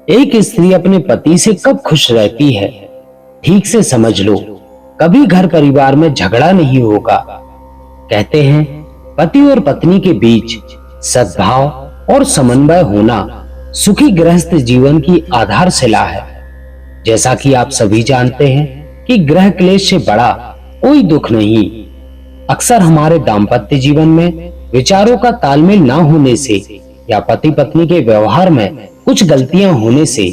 एक स्त्री अपने पति से कब खुश रहती है, ठीक से समझ लो, कभी घर परिवार में झगड़ा नहीं होगा। कहते हैं पति और पत्नी के बीच सद्भाव और समन्वय होना सुखी गृहस्थ जीवन की आधारशिला है। जैसा कि आप सभी जानते हैं कि गृह क्लेश से बड़ा कोई दुख नहीं। अक्सर हमारे दाम्पत्य जीवन में विचारों का तालमेल ना होने से या पति पत्नी के व्यवहार में कुछ गलतियां होने से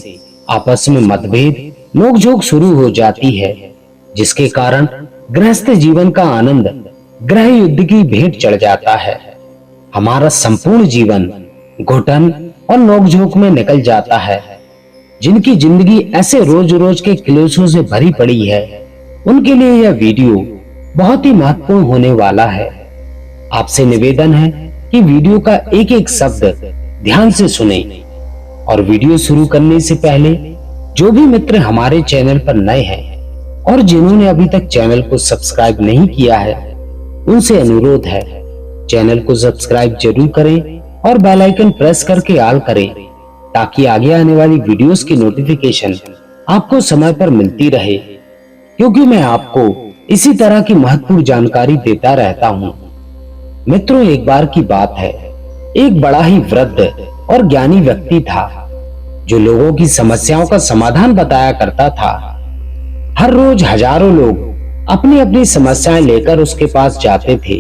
आपस में मतभेद, नोकझोंक शुरू हो जाती है, जिसके कारण गृहस्थ जीवन का आनंद गृह युद्ध की भेंट चढ़ जाता है। हमारा संपूर्ण जीवन घुटन और नोकझोंक में निकल जाता है। जिनकी जिंदगी ऐसे रोज रोज के क्लेशों से भरी पड़ी है, उनके लिए यह वीडियो बहुत ही महत्वपूर्ण होने वाला है। आपसे निवेदन है कि वीडियो का एक एक शब्द ध्यान से सुने और वीडियो शुरू करने से पहले जो भी मित्र हमारे चैनल पर नए हैं और जिन्होंने अभी तक चैनल को सब्सक्राइब नहीं किया है, उनसे अनुरोध है चैनल को सब्सक्राइब जरूर करें और बेल आइकन प्रेस करके ऑल करें, ताकि आगे आने वाली वीडियोस की नोटिफिकेशन आपको समय पर मिलती रहे, क्योंकि मैं आपको इसी तरह की महत्वपूर्ण जानकारी देता रहता हूँ। मित्रों, एक बार की बात है, एक बड़ा ही वृद्ध और ज्ञानी व्यक्ति था जो लोगों की समस्याओं का समाधान बताया करता था। हर रोज हजारों लोग अपनी अपनी समस्याएं लेकर उसके पास जाते थे।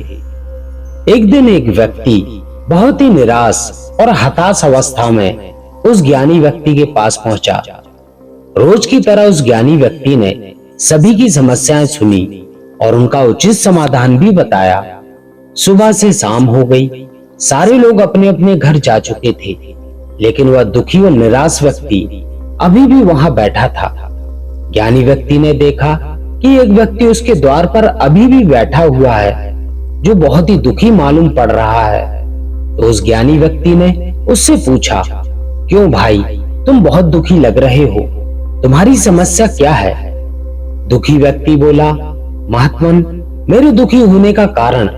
एक दिन एक व्यक्ति बहुत ही निराश और हताश अवस्था में उस ज्ञानी व्यक्ति के पास पहुंचा। रोज की तरह उस ज्ञानी व्यक्ति ने सभी की समस्याएं सुनी और उनका उचित समाधान भी बताया। सुबह से शाम हो गई, सारे लोग अपने अपने घर जा चुके थे, लेकिन वह दुखी और निराश व्यक्ति अभी भी वहां बैठा था। ज्ञानी व्यक्ति ने देखा कि एक व्यक्ति उसके द्वार पर अभी भी बैठा हुआ है, जो बहुत ही दुखी मालूम पड़ रहा है। तो उस ज्ञानी व्यक्ति ने उससे पूछा, क्यों भाई, तुम बहुत दुखी लग रहे हो, तुम्हारी समस्या क्या है? दुखी व्यक्ति बोला, महात्मन, मेरे दुखी होने का कारण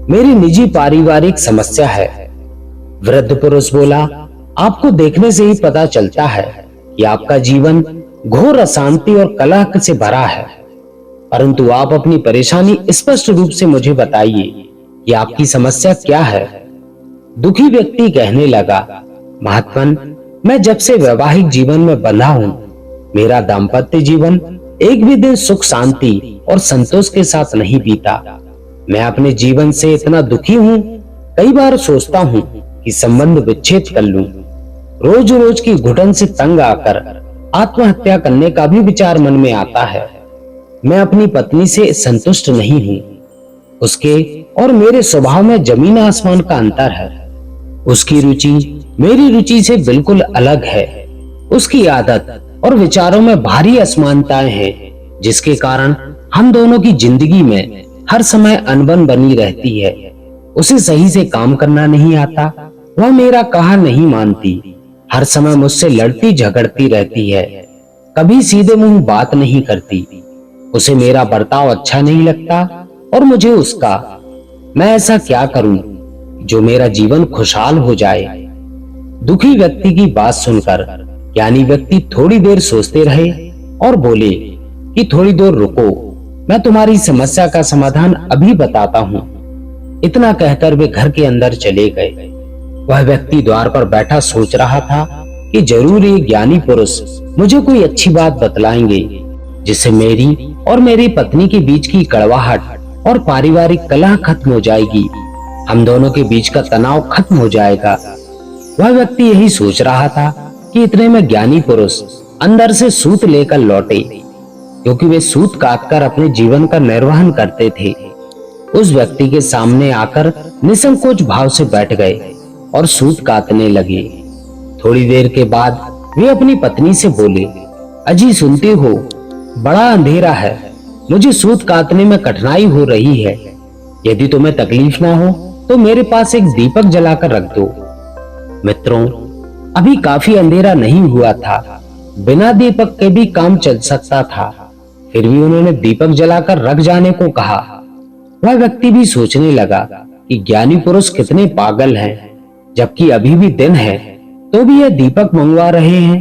मेरी निजी पारिवारिक समस्या है। वृद्ध पुरुष बोला, आपको देखने से ही पता चलता है कि आपका जीवन घोर अशांति और कलह से भरा है, परंतु आप अपनी परेशानी स्पष्ट रूप से मुझे बताइए कि आपकी समस्या क्या है। दुखी व्यक्ति कहने लगा, महात्मन, मैं जब से वैवाहिक जीवन में बंधा हूं, मेरा दाम्पत्य जीवन एक भी दिन सुख शांति और संतोष के साथ नहीं बीता। मैं अपने जीवन से इतना दुखी हूं, कई बार सोचता हूं कि संबंध विच्छेद कर लूं। रोज रोज की घुटन से तंग आकर आत्महत्या करने का भी विचार मन में आता है। मैं अपनी पत्नी से संतुष्ट नहीं हूं। उसके और मेरे स्वभाव में जमीन आसमान का अंतर है। उसकी रुचि मेरी रुचि से बिल्कुल अलग है। उसकी आदत और विचारों में भारी असमानताएं हैं, जिसके कारण हम दोनों की जिंदगी में हर समय अनबन बनी रहती है। उसे सही से काम करना नहीं आता, वह मेरा कहा नहीं मानती, हर समय मुझसे लड़ती झगड़ती रहती है, कभी सीधे मुंह बात नहीं करती। उसे मेरा बर्ताव अच्छा नहीं लगता और मुझे उसका। मैं ऐसा क्या करूं जो मेरा जीवन खुशहाल हो जाए? दुखी व्यक्ति की बात सुनकर ज्ञानी व्यक्ति थोड़ी देर सोचते रहे और बोले कि थोड़ी देर रुको, मैं तुम्हारी समस्या का समाधान अभी बताता हूँ। इतना कहकर वे घर के अंदर चले गए। वह व्यक्ति द्वार पर बैठा सोच रहा था कि जरूर ये ज्ञानी पुरुष मुझे कोई अच्छी बात बतलाएंगे, जिससे मेरी और मेरी पत्नी के बीच की कड़वाहट और पारिवारिक कलह खत्म हो जाएगी, हम दोनों के बीच का तनाव खत्म हो जाएगा। वह व्यक्ति यही सोच रहा था कि इतने में ज्ञानी पुरुष अंदर से सूत लेकर लौटे, क्योंकि वे सूत काटकर अपने जीवन का निर्वहन करते थे। उस व्यक्ति के सामने आकर निसंकोच भाव से बैठ गए और सूत काटने लगे। थोड़ी देर के बाद वे अपनी पत्नी से बोले, अजी सुनते हो, बड़ा अंधेरा है, मुझे सूत काटने में कठिनाई हो रही है। यदि तुम्हें तकलीफ ना हो तो मेरे पास एक दीपक जलाकर रख दो। मित्रों, अभी काफी अंधेरा नहीं हुआ था, बिना दीपक के भी काम चल सकता था, फिर भी उन्होंने दीपक जलाकर रख जाने को कहा। वह व्यक्ति भी सोचने लगा कि ज्ञानी पुरुष कितने पागल हैं, जबकि अभी भी दिन है तो भी यह दीपक मंगवा रहे हैं।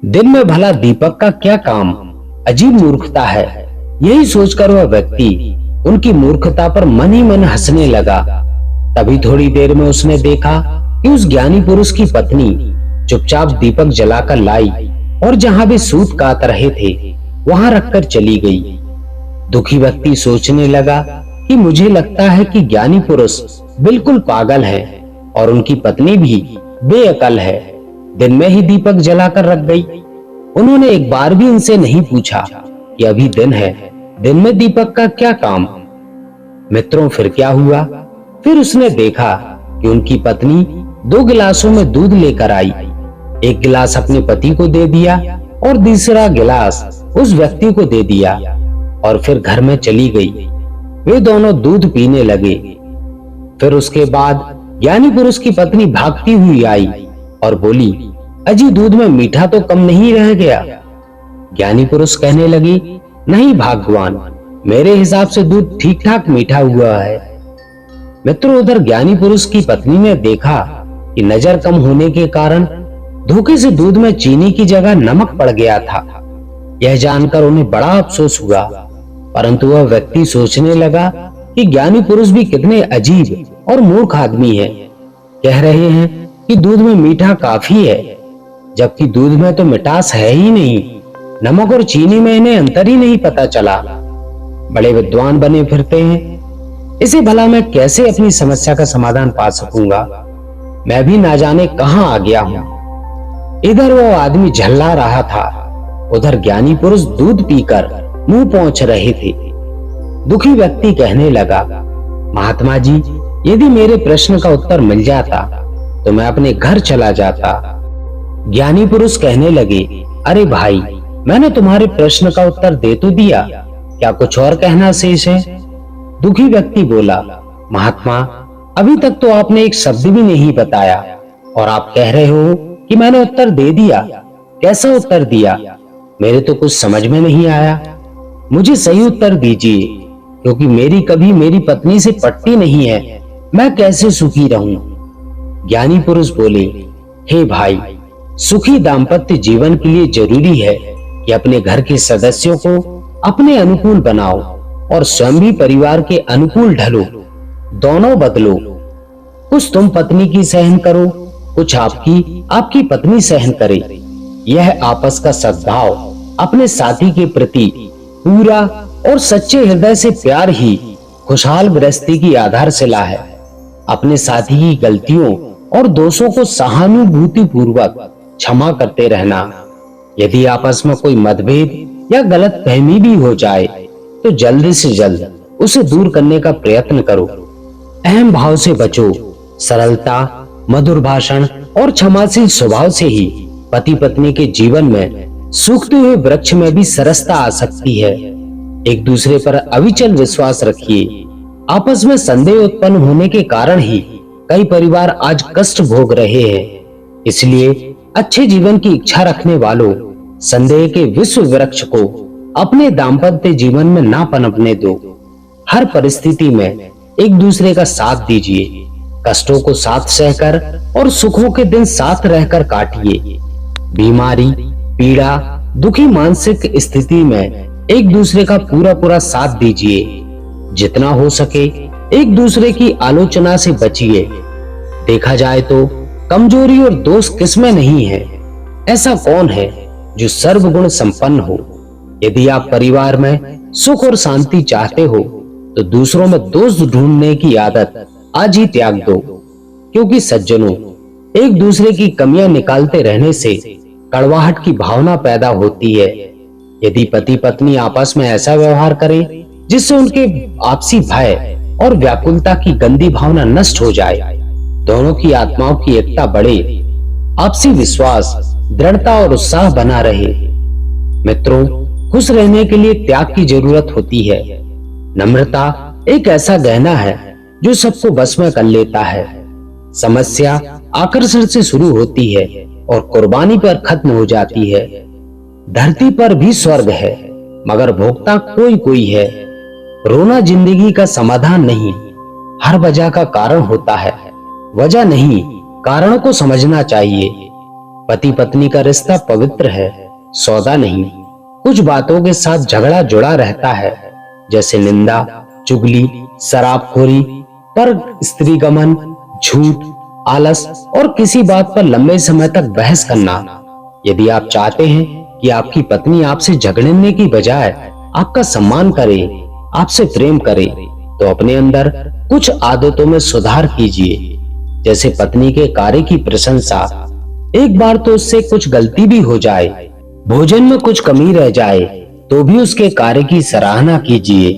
दिन में भला दीपक का क्या काम, अजीब मूर्खता है। यही सोचकर वह व्यक्ति उनकी मूर्खता पर मन ही मन हंसने लगा। तभी थोड़ी देर में उसने देखा कि उस ज्ञानी पुरुष की पत्नी चुपचाप दीपक जलाकर लाई और जहां भी सूत काट रहे थे वहां रखकर चली गई। दुखी व्यक्ति सोचने लगा कि मुझे लगता है कि ज्ञानी पुरुष बिल्कुल पागल है और उनकी पत्नी भी बेअकल है। दिन में ही दीपक जलाकर रख गई। उन्होंने एक बार भी इनसे नहीं पूछा कि अभी दिन है, दिन में दीपक का क्या काम। मित्रों, फिर क्या हुआ? फिर उसने देखा कि उनकी पत्नी 2 गिलासों में दूध लेकर आई। एक गिलास अपने पति को दे दिया और दूसरा गिलास उस व्यक्ति को दे दिया और फिर घर में चली गई। वे दोनों दूध पीने लगे। फिर उसके बाद ज्ञानी पुरुष की पत्नी भागती हुई आई और बोली, अजी दूध में मीठा तो कम नहीं रह गया। ज्ञानी पुरुष कहने लगी, नहीं भगवान, मेरे हिसाब से दूध ठीक ठाक मीठा हुआ है। मित्रों, उधर ज्ञानी पुरुष की पत्नी ने देखा कि नजर कम होने के कारण धोखे से दूध में चीनी की जगह नमक पड़ गया था। यह जानकर उन्हें बड़ा अफसोस हुआ, परंतु वह व्यक्ति सोचने लगा कि ज्ञानी पुरुष भी कितने अजीब और मूर्ख आदमी है। कह रहे हैं कि दूध में मीठा काफी है, जबकि दूध में तो मिठास है ही नहीं। नमक और चीनी में इन्हें अंतर ही नहीं पता चला। बड़े विद्वान बने फिरते हैं। इसे भला मैं कैसे अपनी समस्या का समाधान पा सकूंगा? मैं भी ना जाने कहां आ गया हूं। इधर वो आदमी झल्ला रहा था, उधर ज्ञानी पुरुष दूध पीकर मुंह पोंछ रहे थे। दुखी व्यक्ति कहने लगा, महात्मा जी, यदि मेरे प्रश्न का उत्तर मिल जाता तो मैं अपने घर चला जाता। ज्ञानी पुरुष कहने लगे, अरे भाई, मैंने तुम्हारे प्रश्न का उत्तर दे तो दिया, क्या कुछ और कहना शेष है? दुखी व्यक्ति बोला, महात्मा, अभी तक तो आपने एक शब्द भी नहीं बताया और आप कह रहे हो कि मैंने उत्तर दे दिया। कैसा उत्तर दिया? मेरे तो कुछ समझ में नहीं आया। मुझे सही उत्तर दीजिए, क्योंकि मेरी कभी मेरी पत्नी से पटती नहीं है। मैं कैसे सुखी रहूं? ज्ञानी पुरुष बोले, हे भाई, सुखी दाम्पत्य जीवन के लिए जरूरी है कि अपने घर के सदस्यों को अपने अनुकूल बनाओ और स्वयं भी परिवार के अनुकूल ढलो। दोनों बदलो। कुछ तुम पत्नी की सहन करो, कुछ आपकी पत्नी सहन करे। यह आपस का सद्भाव, अपने साथी के प्रति पूरा और सच्चे हृदय से प्यार ही खुशहाल गृहस्थी की आधारशिला है। अपने साथी की गलतियों और दोषों को सहानुभूति पूर्वक क्षमा करते रहना। यदि आपस में कोई मतभेद या गलतफहमी भी हो जाए तो जल्द से जल्द उसे दूर करने का प्रयत्न करो। अहम भाव से बचो। सरलता, मधुर भाषण और क्षमाशील स्वभाव से ही पति पत्नी के जीवन में सूखते हुए वृक्ष में भी सरसता आ सकती है। एक दूसरे पर अविचल विश्वास रखिए। आपस में संदेह उत्पन्न होने के कारण ही कई परिवार आज कष्ट भोग रहे हैं। इसलिए अच्छे जीवन की इच्छा रखने वालों, संदेह के विश्व वृक्ष को अपने दाम्पत्य जीवन में ना पनपने दो। हर परिस्थिति में एक दूसरे का साथ दीजिए। कष्टों को साथ सहकर और सुखों के दिन साथ रहकर काटिए। बीमारी, पीड़ा, दुखी मानसिक स्थिति में एक दूसरे का पूरा साथ दीजिए। जितना हो सके एक दूसरे की आलोचना से बचिए। देखा जाए तो कमजोरी और दोष किसमें नहीं है? ऐसा कौन है जो सर्वगुण संपन्न हो? यदि आप परिवार में सुख और शांति चाहते हो तो दूसरों में दोष ढूंढने की आदत आज ही त्याग दो, क्योंकि सज्जनों, एक दूसरे की कमियां निकालते रहने से कड़वाहट की भावना पैदा होती है। यदि पति पत्नी आपस में ऐसा व्यवहार करें जिससे उनके आपसी भय और व्याकुलता की गंदी भावना नष्ट हो जाए, दोनों की आत्माओं की एकता बढ़े, आपसी विश्वास, दृढ़ता और उत्साह बना रहे। मित्रों, खुश रहने के लिए त्याग की जरूरत होती है। नम्रता एक ऐसा गहना है जो सबको बस में कर लेता है। समस्या आकर्षण से शुरू होती है और कुर्बानी पर खत्म हो जाती है। धरती पर भी स्वर्ग है, मगर भोगता कोई है। रोना जिंदगी का समाधान नहीं, हर वजह का कारण होता है। वजह नहीं, कारणों को समझना चाहिए। पति पत्नी का रिश्ता पवित्र है, सौदा नहीं। कुछ बातों के साथ झगड़ा जुड़ा रहता है, जैसे निंदा, चुगली, शराबखोरी, पर स्त्री गमन, झूठ, आलस और किसी बात पर लंबे समय तक बहस करना। यदि आप चाहते हैं कि आपकी पत्नी आपसे झगड़ने की बजाय आपका सम्मान करे, आपसे प्रेम करे, तो अपने अंदर कुछ आदतों में सुधार कीजिए। जैसे पत्नी के कार्य की प्रशंसा। एक बार तो उससे कुछ गलती भी हो जाए, भोजन में कुछ कमी रह जाए, तो भी उसके कार्य की सराहना कीजिए।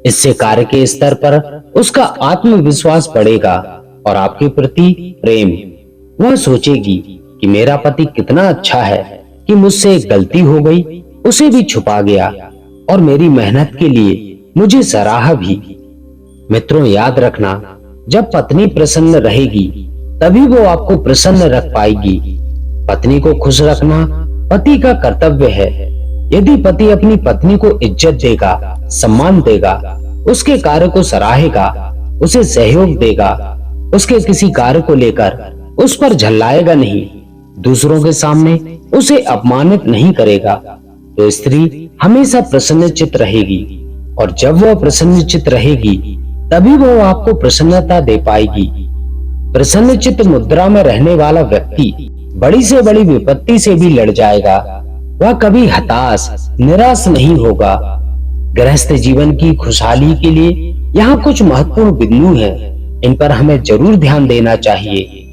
इससे कार्य के स्तर पर उसका आत्मविश्वास बढ़ेगा और आपके प्रति प्रेम। वह सोचेगी कि मेरा पति कितना अच्छा है कि मुझसे एक गलती हो गई, उसे भी छुपा गया और मेरी मेहनत के लिए मुझे सराहा भी। मित्रों, याद रखना, जब पत्नी प्रसन्न रहेगी तभी वो आपको प्रसन्न रख पाएगी। पत्नी को खुश रखना पति का कर्तव्य है। यदि पति अपनी पत्नी को इज्जत देगा, सम्मान देगा, उसके कार्य को सराहेगा, उसे सहयोग देगा, उसके किसी कार्य को लेकर उस पर झल्लाएगा नहीं, दूसरों के सामने उसे अपमानित नहीं करेगा, तो स्त्री हमेशा प्रसन्नचित्त रहेगी। और जब वह प्रसन्नचित्त रहेगी तभी वह आपको प्रसन्नता दे पाएगी। प्रसन्नचित्त मुद्रा में रहने वाला व्यक्ति बड़ी से बड़ी विपत्ति से भी लड़ जाएगा। वह कभी हताश, निराश नहीं होगा। गृहस्थ जीवन की खुशहाली के लिए यहाँ कुछ महत्वपूर्ण बिंदु हैं, इन पर हमें जरूर ध्यान देना चाहिए।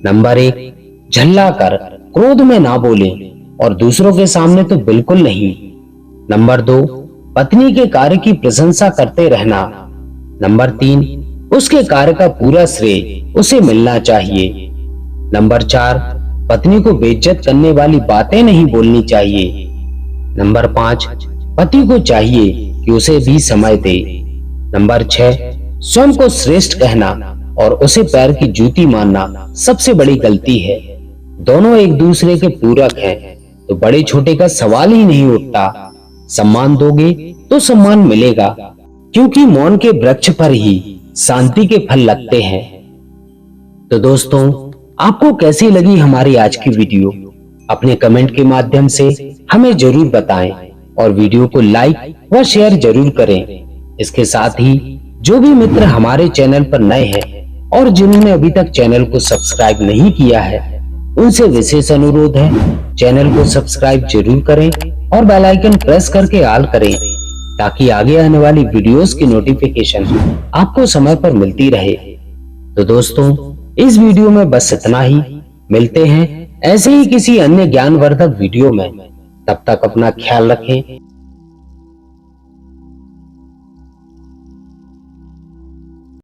नंबर 1, झल्ला कर क्रोध में ना बोलें और दूसरों के सामने तो बिल्कुल नहीं। नंबर 2, पत्नी के कार्य की प्रशंसा करते रहना। नंबर 3, उसके कार्य का पूरा श्रेय उसे मिलना चाहिए। नंबर 4, पत्नी को बेइज्जत करने वाली बातें नहीं बोलनी चाहिए। नंबर 5, पति को चाहिए कि उसे भी समय दे। नंबर 6, स्वयं को श्रेष्ठ कहना और उसे पैर की जूती मानना सबसे बड़ी गलती है। दोनों एक दूसरे के पूरक हैं, तो बड़े छोटे का सवाल ही नहीं उठता। सम्मान दोगे तो सम्मान मिलेगा, क्योंकि मौन के वृक्ष पर ही शांति के फल लगते हैं। तो दोस्तों, आपको कैसी लगी हमारी आज की वीडियो? अपने कमेंट के माध्यम से हमें जरूर बताएं और वीडियो को लाइक व शेयर जरूर करें। इसके साथ ही जो भी मित्र हमारे चैनल पर नए हैं और जिन्होंने अभी तक चैनल को सब्सक्राइब नहीं किया है, उनसे विशेष अनुरोध है, चैनल को सब्सक्राइब जरूर करें और बेल आइकन प्रेस करके ऑल करें, ताकि आगे आने वाली वीडियोस की नोटिफिकेशन आपको समय पर मिलती रहे। तो दोस्तों, इस वीडियो में बस इतना ही। मिलते हैं ऐसे ही किसी अन्य ज्ञानवर्धक वीडियो में। तब तक अपना ख्याल रखें।